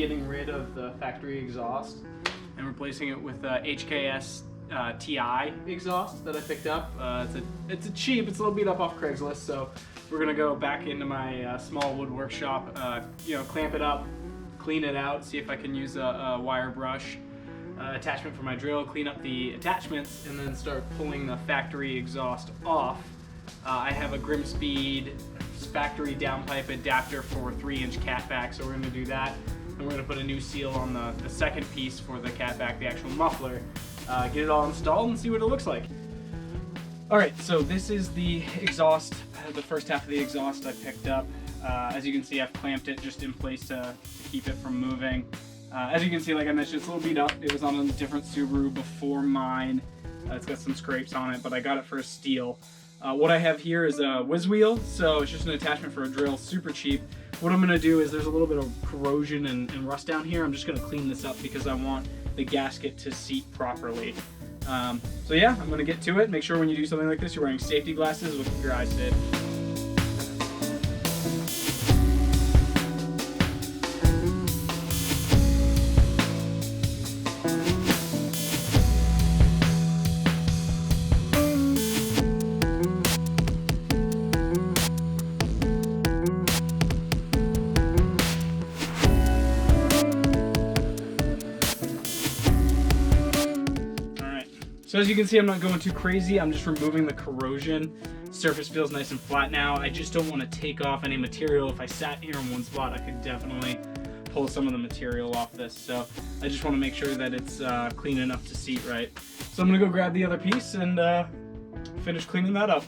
getting rid of the factory exhaust and replacing it with HKS Ti exhaust that I picked up. It's a cheap, it's a little beat up off Craigslist, so we're gonna go back into my small wood workshop, clamp it up, clean it out, see if I can use a wire brush attachment for my drill, clean up the attachments, and then start pulling the factory exhaust off. I have a Grimspeed factory downpipe adapter for 3-inch catback, so we're going to do that, and we're going to put a new seal on the second piece for the catback, the actual muffler, get it all installed and see what it looks like. Alright, so this is the exhaust, the first half of the exhaust I picked up. As you can see, I've clamped it just in place to keep it from moving. As you can see, like I mentioned, it's a little beat up. It was on a different Subaru before mine. It's got some scrapes on it, but I got it for a steal. What I have here is a whiz wheel, so it's just an attachment for a drill, super cheap. What I'm gonna do is there's a little bit of corrosion and rust down here. I'm just gonna clean this up because I want the gasket to seat properly. So yeah, I'm gonna get to it. Make sure when you do something like this, you're wearing safety glasses with your eyes safe. So as you can see, I'm not going too crazy. I'm just removing the corrosion. Surface feels nice and flat now. I just don't want to take off any material. If I sat here in one spot, I could definitely pull some of the material off this. So I just want to make sure that it's clean enough to seat right. So I'm gonna go grab the other piece and finish cleaning that up.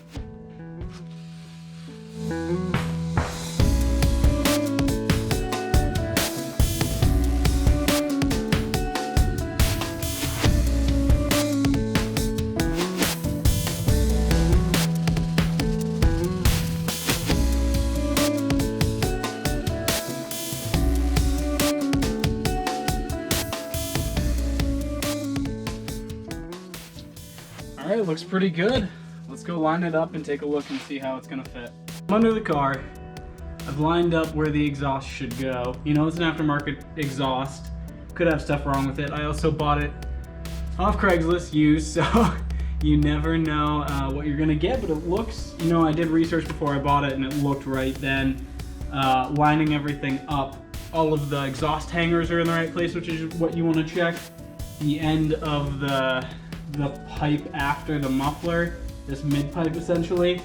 All right, looks pretty good. Let's go line it up and take a look and see how it's gonna fit. I'm under the car. I've lined up where the exhaust should go. You know, it's an aftermarket exhaust. Could have stuff wrong with it. I also bought it off Craigslist used, so you never know what you're gonna get, but it looks, you know, I did research before I bought it and it looked right then. Lining everything up. All of the exhaust hangers are in the right place, which is what you wanna check. The end of the pipe after the muffler, this mid pipe essentially,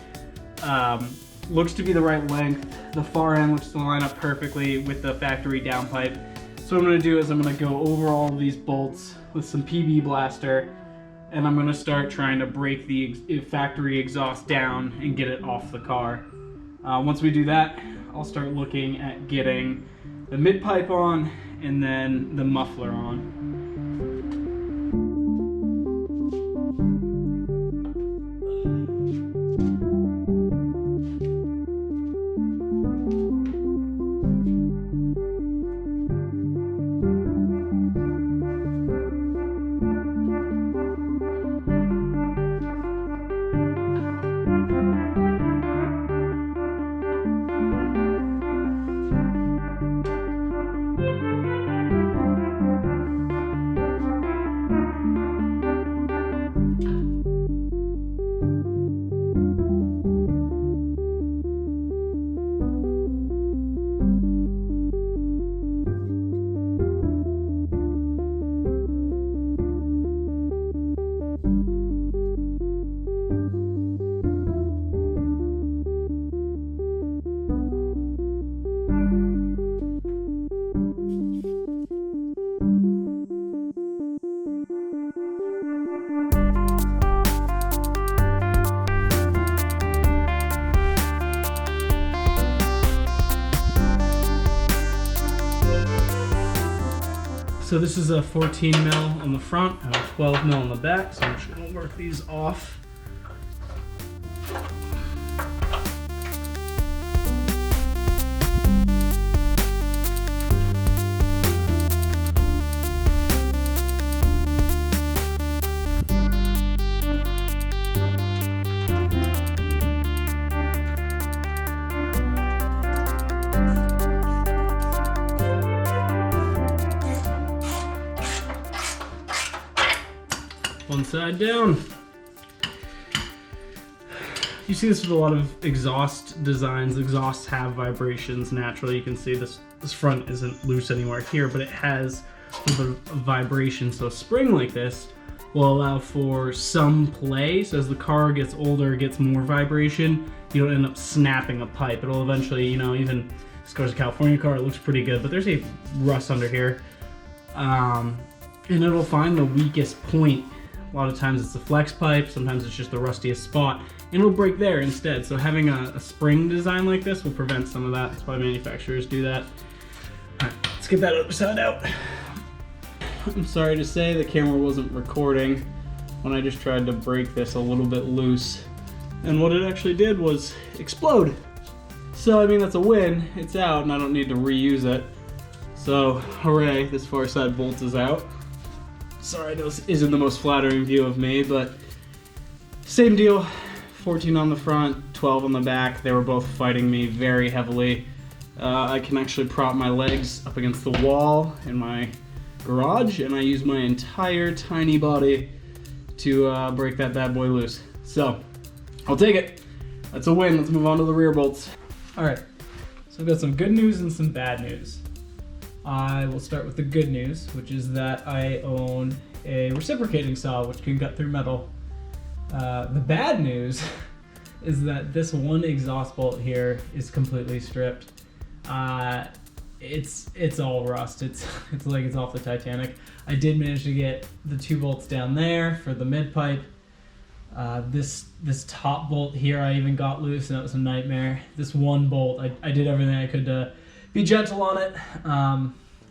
looks to be the right length. The far end looks to line up perfectly with the factory downpipe. So what I'm going to do is I'm going to go over all of these bolts with some PB blaster, and I'm going to start trying to break the factory exhaust down and get it off the car. Once we do that, I'll start looking at getting the mid pipe on and then the muffler on. So this is a 14 mil on the front and a 12 mil on the back, so I'm just gonna work these off. one side down. You see this with a lot of exhaust designs. Exhausts have vibrations naturally. You can see this front isn't loose anywhere here, but it has a little bit of vibration. So a spring like this will allow for some play. So as the car gets older, it gets more vibration. You don't end up snapping a pipe. It'll eventually, you know, even this car's a California car, it looks pretty good, but there's a rust under here. And it'll find the weakest point. A lot of times it's the flex pipe, sometimes it's just the rustiest spot, and it'll break there instead. So having a spring design like this will prevent some of that. That's why manufacturers do that. All right, let's get that other side out. I'm sorry to say the camera wasn't recording when I just tried to break this a little bit loose. And what it actually did was explode. So, I mean, that's a win. It's out and I don't need to reuse it. So, hooray, this far side bolt is out. Sorry, this isn't the most flattering view of me, but same deal. 14 on the front, 12 on the back. They were both fighting me very heavily. I can actually prop my legs up against the wall in my garage, and I use my entire tiny body to break that bad boy loose. So, I'll take it. That's a win. Let's move on to the rear bolts. All right, so I've got some good news and some bad news. I will start with the good news, which is that I own a reciprocating saw which can cut through metal. The bad news is that this one exhaust bolt here is completely stripped. It's all rust. It's like it's off the Titanic. I did manage to get the 2 bolts down there for the mid pipe. This top bolt here I even got loose, and that was a nightmare. This one bolt, I did everything I could to be gentle on it.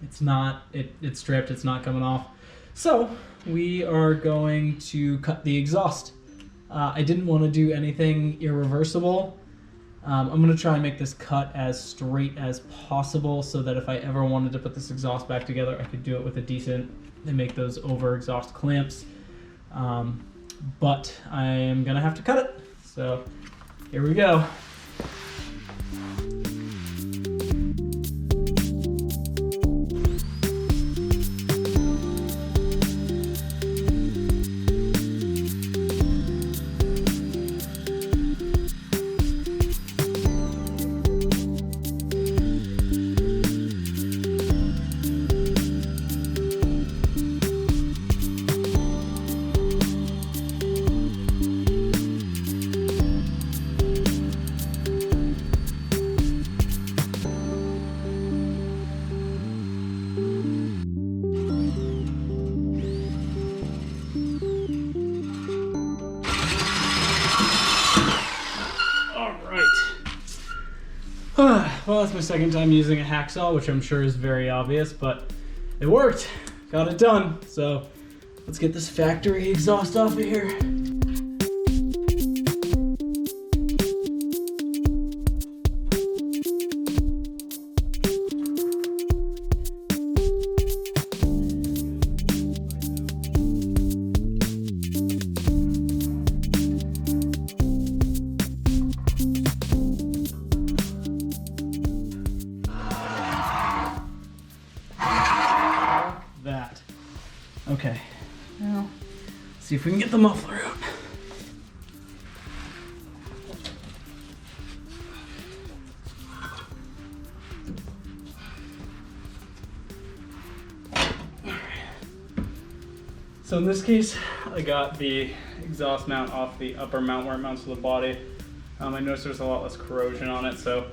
It's stripped, it's not coming off. So we are going to cut the exhaust. I didn't want to do anything irreversible. I'm going to try and make this cut as straight as possible so that if I ever wanted to put this exhaust back together, I could do it with a decent, and make those over exhaust clamps. But I am going to have to cut it. So here we go. Well, that's my second time using a hacksaw, which I'm sure is very obvious, but it worked. Got it done. So let's get this factory exhaust off of here. Okay, now see if we can get the muffler out. So in this case, I got the exhaust mount off the upper mount where it mounts to the body. I noticed there's a lot less corrosion on it, so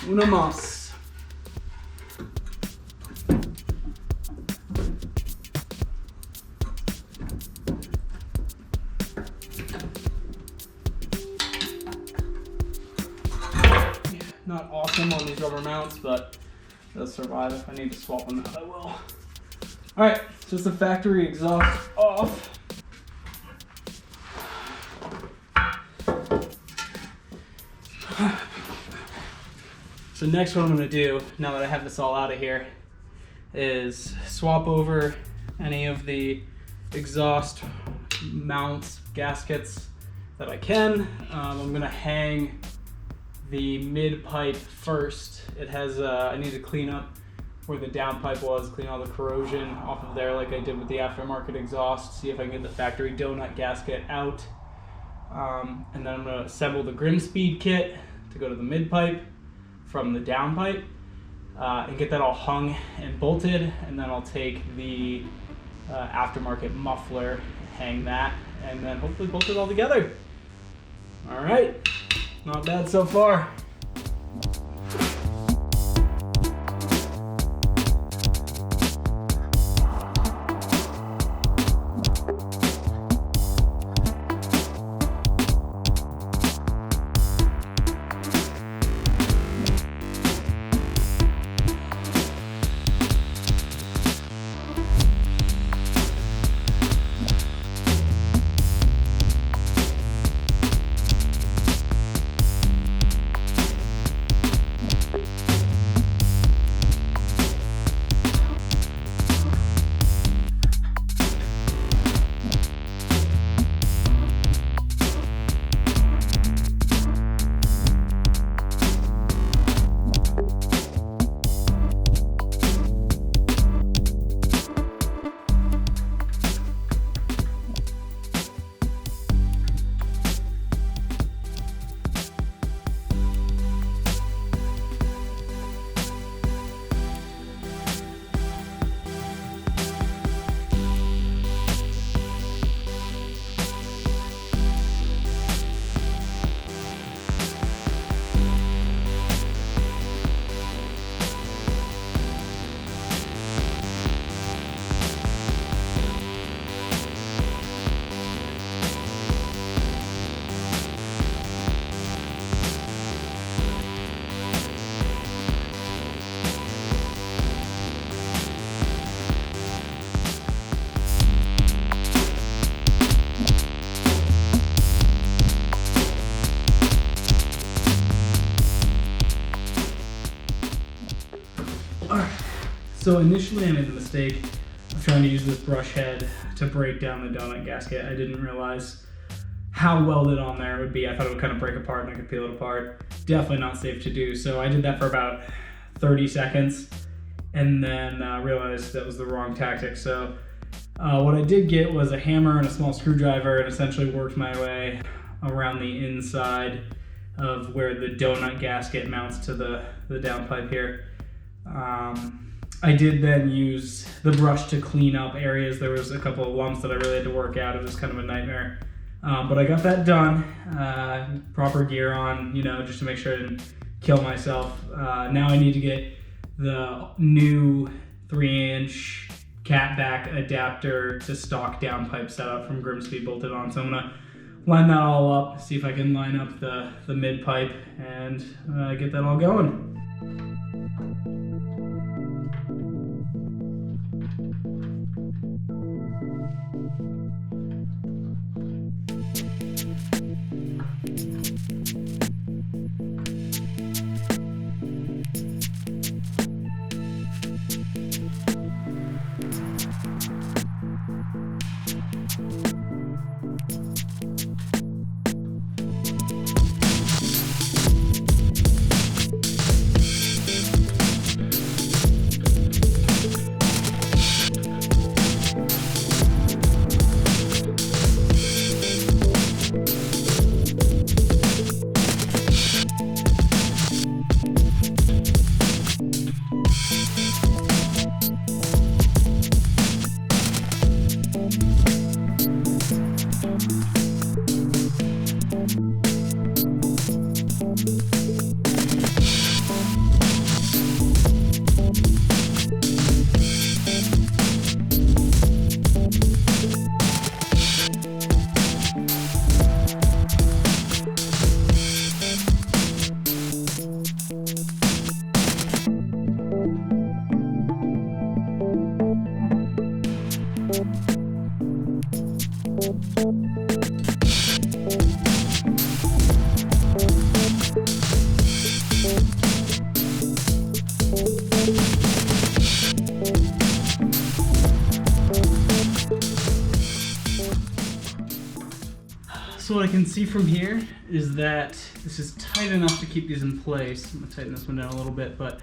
uno más. Not awesome on these rubber mounts, but they'll survive. If I need to swap them out, I will. Alright, just the factory exhaust off. So next what I'm going to do, now that I have this all out of here, is swap over any of the exhaust mounts, gaskets that I can. I'm gonna hang the mid pipe first. It has, I need to clean up where the downpipe was, clean all the corrosion off of there like I did with the aftermarket exhaust, see if I can get the factory donut gasket out. And then I'm gonna assemble the Grimspeed kit to go to the mid pipe from the downpipe, and get that all hung and bolted, and then I'll take the aftermarket muffler, hang that, and then hopefully bolt it all together. All right, not bad so far. So initially I made the mistake of trying to use this brush head to break down the donut gasket. I didn't realize how welded on there it would be. I thought it would kind of break apart and I could peel it apart. Definitely not safe to do. So I did that for about 30 seconds and then realized that was the wrong tactic. So what I did get was a hammer and a small screwdriver and essentially worked my way around the inside of where the donut gasket mounts to the downpipe here. I did then use the brush to clean up areas. There was a couple of lumps that I really had to work out. It was kind of a nightmare. But I got that done. Proper gear on, you know, just to make sure I didn't kill myself. Now I need to get the new 3-inch catback adapter to stock downpipe setup from Grimspeed bolted on. So I'm gonna line that all up, see if I can line up the mid pipe and get that all going. So what I can see from here is that this is tight enough to keep these in place. I'm gonna tighten this one down a little bit, but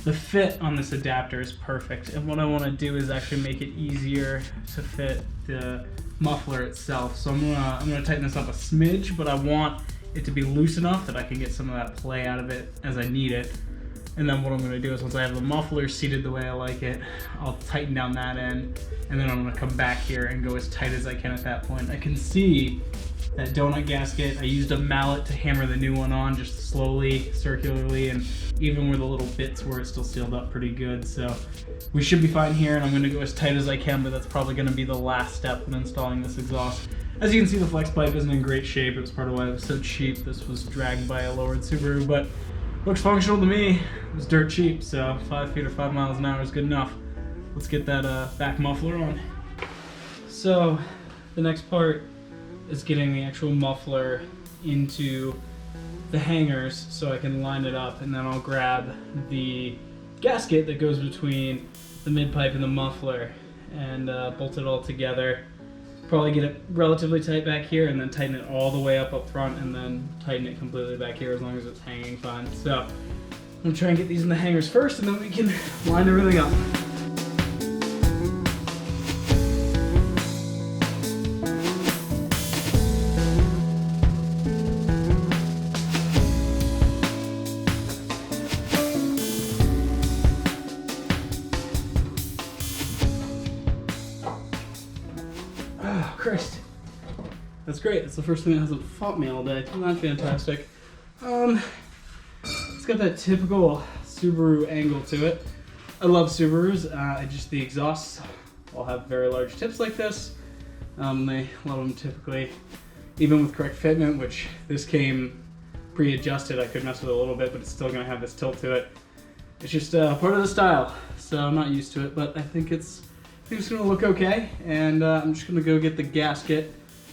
the fit on this adapter is perfect. And what I wanna do is actually make it easier to fit the muffler itself. So I'm gonna tighten this up a smidge, but I want it to be loose enough that I can get some of that play out of it as I need it. And then what I'm gonna do is once I have the muffler seated the way I like it, I'll tighten down that end, and then I'm gonna come back here and go as tight as I can at that point. I can see that donut gasket. I used a mallet to hammer the new one on just slowly, circularly, and even where the little bits were, it still sealed up pretty good. So we should be fine here, and I'm gonna go as tight as I can, but that's probably gonna be the last step when installing this exhaust. As you can see, the flex pipe isn't in great shape. It was part of why it was so cheap. This was dragged by a lowered Subaru, but looks functional to me. It was dirt cheap, so 5 feet or 5 miles an hour is good enough. Let's get that back muffler on. So the next part is getting the actual muffler into the hangers so I can line it up, and then I'll grab the gasket that goes between the mid pipe and the muffler and bolt it all together. Probably get it relatively tight back here and then tighten it all the way up front and then tighten it completely back here as long as it's hanging fine. So I'm gonna try and get these in the hangers first, and then we can line everything up. Oh, Christ. That's great. That's the first thing that hasn't fought me all day. Not fantastic. It's got that typical Subaru angle to it. I love Subarus. The exhausts all have very large tips like this. A lot of them typically, even with correct fitment, which this came pre-adjusted, I could mess with it a little bit, but it's still gonna have this tilt to it. It's just part of the style, so I'm not used to it, but I think it's gonna look okay, and I'm just gonna go get the gasket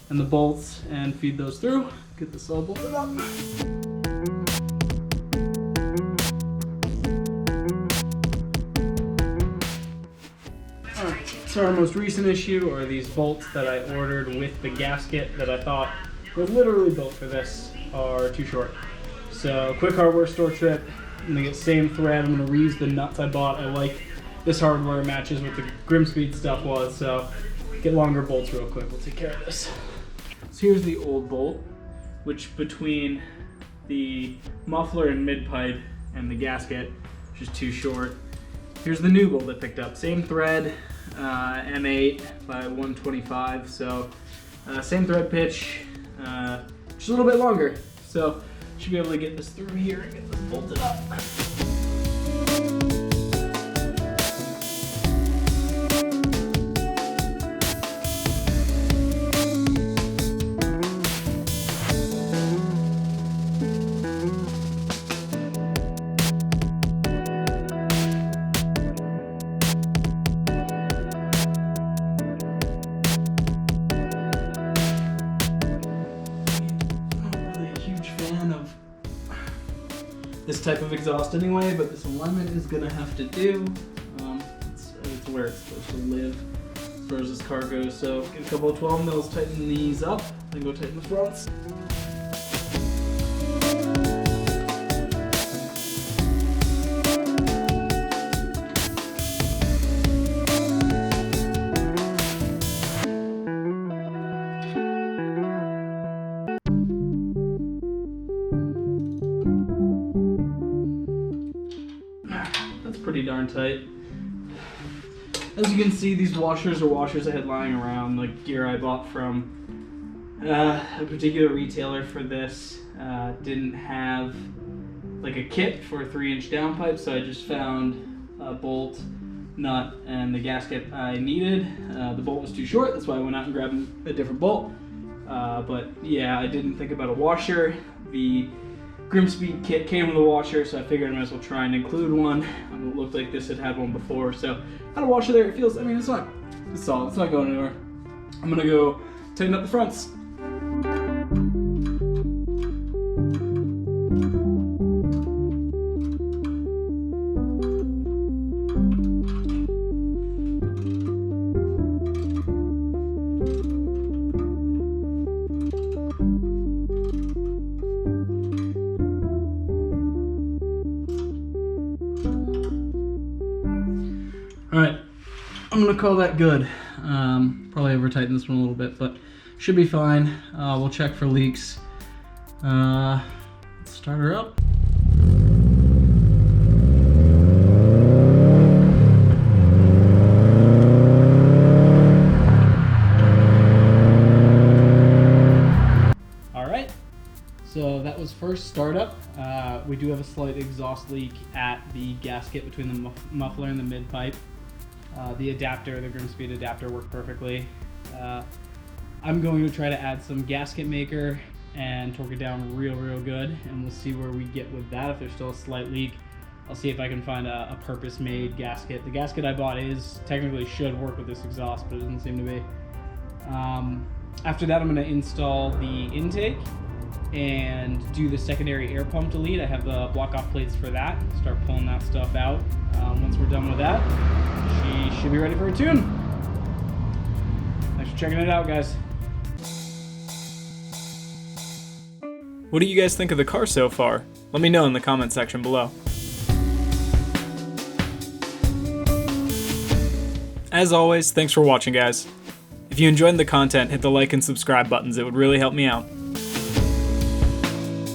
and the bolts and feed those through. Get this all bolted up. Alright, so our most recent issue are these bolts that I ordered with the gasket that I thought were literally built for this are too short. So quick hardware store trip, I'm gonna get same thread, I'm gonna reuse the nuts I bought. I like this hardware matches what the Grimspeed stuff was, so get longer bolts real quick. We'll take care of this. So here's the old bolt, which between the muffler and mid pipe and the gasket, which is too short. Here's the new bolt I picked up. Same thread, M8 by 125, so same thread pitch, just a little bit longer. So should be able to get this through here and get this bolted up. This type of exhaust anyway, but this alignment is gonna have to do. It's where it's supposed to live as far as this car goes. So get a couple of 12 mils, tighten these up, then go tighten the fronts. Pretty darn tight. As you can see, these washers are washers I had lying around, like gear I bought from a particular retailer for this. Didn't have like a kit for a 3-inch downpipe, so I just found a bolt, nut, and the gasket I needed. The bolt was too short, that's why I went out and grabbed a different bolt. But yeah, I didn't think about a washer. The Grimspeed kit came with a washer, so I figured I might as well try and include one. It looked like this had one before, so I had a washer there. It feels, I mean, it's solid. It's not going anywhere. I'm gonna go tighten up the fronts. gonna call that good. Probably over tighten this one a little bit, but should be fine. We'll check for leaks. Let's start her up. So that was first startup. We do have a slight exhaust leak at the gasket between the muffler and the mid pipe. The adapter, the Grimspeed adapter, worked perfectly. I'm going to try to add some gasket maker and torque it down real good, and we'll see where we get with that. If there's still a slight leak, I'll see if I can find a purpose-made gasket. The gasket I bought technically should work with this exhaust, but it doesn't seem to be. After that, I'm going to install the intake and do the secondary air pump delete. I have the block off plates for that. Start pulling that stuff out. Once we're done with that, she should be ready for a tune. Thanks for checking it out, guys. What do you guys think of the car so far? Let me know in the comment section below. As always, thanks for watching, guys. If you enjoyed the content, hit the like and subscribe buttons. It would really help me out.